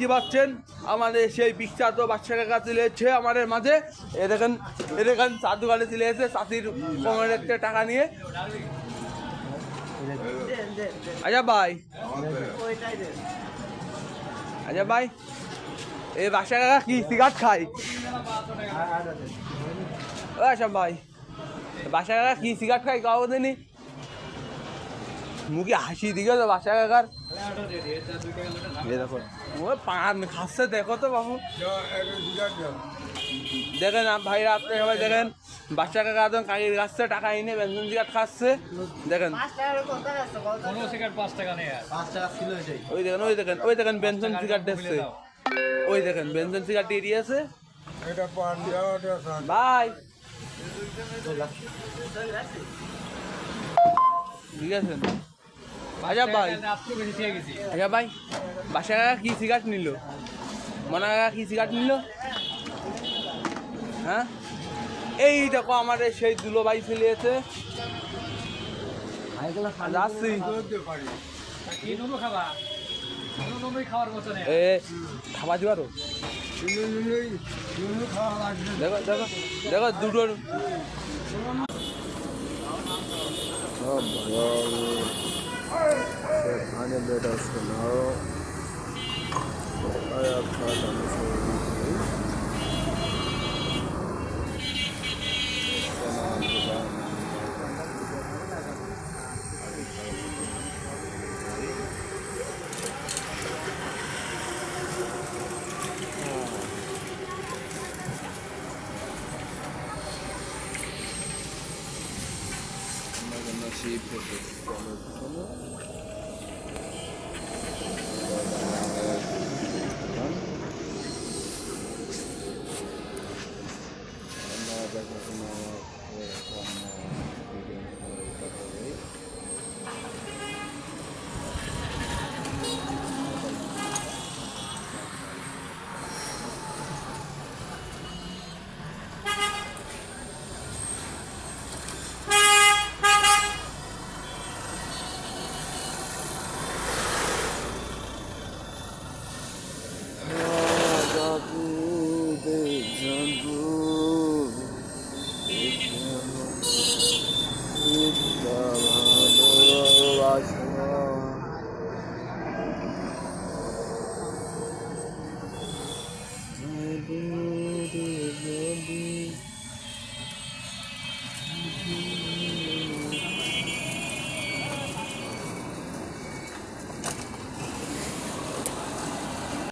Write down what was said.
দেখতে পাচ্ছেন আমাদের সেই বিখ্যাত বাচ্চা কাকা চলে এসেছে আমাদের মাঝে। এ দেখেন চার দোকানে চলে এসেছে চাষির কোমরের থেকে টাকা নিয়ে। আচ্ছা ভাই, আচ্ছা ভাই, এই বাচ্চা কাকা কি সিগারেট খায়? আচ্ছা ভাই, বাচ্চা কাকা কি সিগারেট খায় কাউ দেনি? মুখে হাসি দিকে তো বাচ্চা কাকার। দেখো ও পান খাচ্ছে, দেখো তো বাবু, দেখেন ভাইরা আপনি সবাই দেখেন বাচ্চা কাকা একদম কাকির কাছে টাকা এনে বেঞ্জন সিগারেট খাচ্ছে। দেখেন ওই দেখেন ওই দেখেন ওই দেখেন বেঞ্জন সিগারেট দিচ্ছে, ওই দেখেন বেঞ্জন সিগারেট দিয়ে আছে ভাই। ঠিক আছে আচ্ছা ভাই, আচ্ছা ভাই, বাসা কাকা কি সিগারেট নিল? মনা কাকা কি সিগারেট নিল? হ্যাঁ, এই দেখো আমাদের সেই দুলো ভাই চলিয়েছে। যাচ্ছি খাবার দিবারও দেখো দেখো দেখো দুটোর खाने बेटा सुनाओ आया खाता नसीब